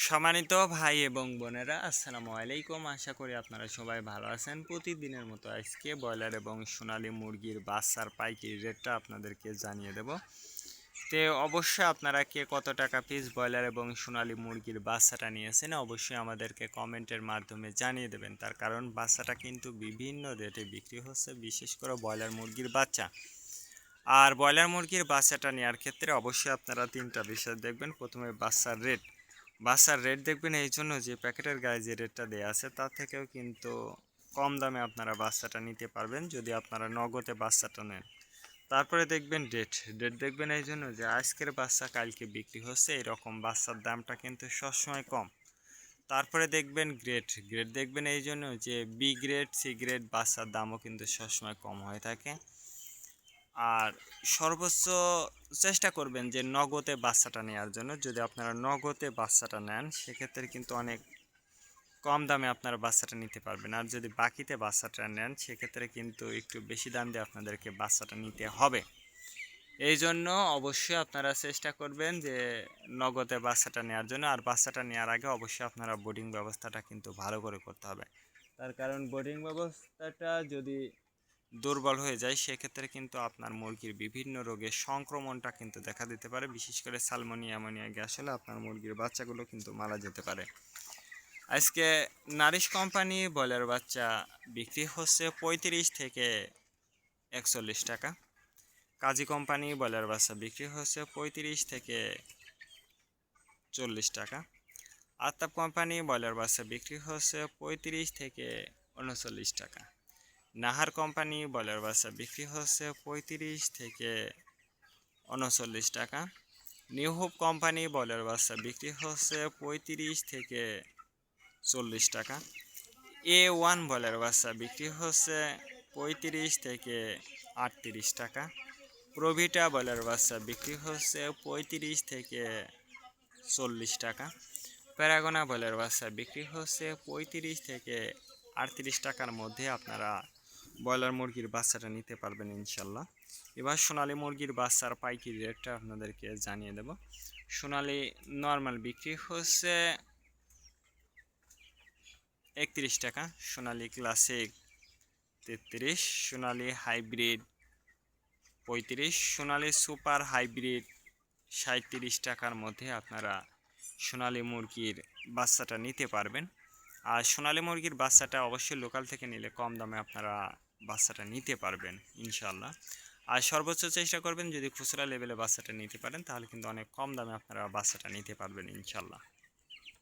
সম্মানিত ভাই এবং বোনেরা, আসসালামু আলাইকুম। আশা করি আপনারা সবাই ভালো আছেন। প্রতিদিনের মতো আজকে ব্রয়লার এবং সোনালী মুরগির বাচ্চার পাইকারি রেটটা আপনাদেরকে জানিয়ে দেব। অবশ্যই আপনারা কে কত টাকা পিস ব্রয়লার এবং সোনালী মুরগির বাচ্চাটা নিয়েছেন অবশ্যই আমাদেরকে কমেন্টের মাধ্যমে জানিয়ে দেবেন। তার কারণ বাচ্চাটা কিন্তু বিভিন্ন রেটে বিক্রি হচ্ছে, বিশেষ করে ব্রয়লার মুরগির বাচ্চা। আর ব্রয়লার মুরগির বাচ্চাটা নেওয়ার ক্ষেত্রে অবশ্যই আপনারা তিনটা বিষয় দেখবেন। প্রথমে বাচ্চার রেট দেখবেন, এই জন্য যে প্যাকেটের গায়ে যে রেটটা দেওয়া আছে তার থেকেও কিন্তু কম দামে আপনারা বাচ্চাটা নিতে পারবেন যদি আপনারা নগদে বাচ্চাটা নেন। তারপরে দেখবেন ডেট দেখবেন, এই জন্য যে আজকের বাচ্চা কালকে বিক্রি হচ্ছে, এরকম বাচ্চার দামটা কিন্তু সবসময় কম। তারপরে দেখবেন গ্রেড দেখবেন, এই জন্য যে বি গ্রেড সি গ্রেড বাচ্চার দামও কিন্তু সবসময় কম হয়ে থাকে। আর সর্বোচ্চ চেষ্টা করবেন যে নগদে বাচ্চাটা নেওয়ার জন্য। যদি আপনারা নগদে বাচ্চাটা নেন সেক্ষেত্রে কিন্তু অনেক কম দামে আপনারা বাচ্চাটা নিতে পারবেন। আর যদি বাকিতে বাচ্চাটা নেন সেক্ষেত্রে কিন্তু একটু বেশি দাম দিয়ে আপনাদেরকে বাচ্চাটা নিতে হবে। এই জন্য অবশ্যই আপনারা চেষ্টা করবেন যে নগদে বাচ্চাটা নেওয়ার জন্য। আর বাচ্চাটা নেওয়ার আগে অবশ্যই আপনারা বোর্ডিং ব্যবস্থাটা কিন্তু ভালো করে করতে হবে। তার কারণ বোর্ডিং ব্যবস্থাটা যদি দুর্বল হয়ে যায় সেক্ষেত্রে কিন্তু আপনার মুরগির বিভিন্ন রোগের সংক্রমণটা কিন্তু দেখা দিতে পারে। বিশেষ করে সালমোনিয়া অ্যামোনিয়া গ্যাস হলে আপনার মুরগির বাচ্চাগুলো কিন্তু মারা যেতে পারে। আজকে নারিশ কোম্পানি ব্রয়লার বাচ্চা বিক্রি হচ্ছে 35 থেকে 41 টাকা। কাজী কোম্পানি ব্রয়লার বাচ্চা বিক্রি হচ্ছে 35 থেকে 40 টাকা। আতাপ কোম্পানি ব্রয়লার বাচ্চা বিক্রি হচ্ছে 35 থেকে 39 টাকা। নাহার কোম্পানি ব্রয়লার বাচ্চা বিক্রি হচ্ছে 35 থেকে 39 টাকা। নিউ হোপ কোম্পানি ব্রয়লার বাচ্চা বিক্রি হচ্ছে 35 থেকে 40 টাকা। A1 ব্রয়লার বাচ্চা বিক্রি হচ্ছে 35 থেকে 38 টাকা। প্রভিটা ব্রয়লার বাচ্চা বিক্রি হচ্ছে 35 থেকে 40 টাকা। প্যারাগোনা ব্রয়লার বাচ্চা বিক্রি হচ্ছে 35 থেকে 38 টাকার মধ্যে আপনারা ব্রয়লার মুরগির বাচ্চাটা নিতে পারবেন ইনশাল্লাহ। এবার সোনালী মুরগির বাচ্চার পাইকারি রেটটা আপনাদেরকে জানিয়ে দেব। সোনালী নর্মাল বিক্রি হচ্ছে 31 টাকা, সোনালী ক্লাসিক 33, সোনালী হাইব্রিড 35, সোনালী সুপার হাইব্রিড 37 টাকার মধ্যে আপনারা সোনালী মুরগির বাচ্চাটা নিতে পারবেন। আর সোনালী মুরগির বাচ্চাটা অবশ্যই লোকাল থেকে নিলে কম দামে আপনারা বাচ্চাটা নিতে পারবেন ইনশাল্লাহ। আর সর্বোচ্চ চেষ্টা করবেন যদি খুচরা লেভেলে বাচ্চাটা নিতে পারেন তাহলে কিন্তু অনেক কম দামে আপনারা বাচ্চাটা নিতে পারবেন ইনশাল্লাহ।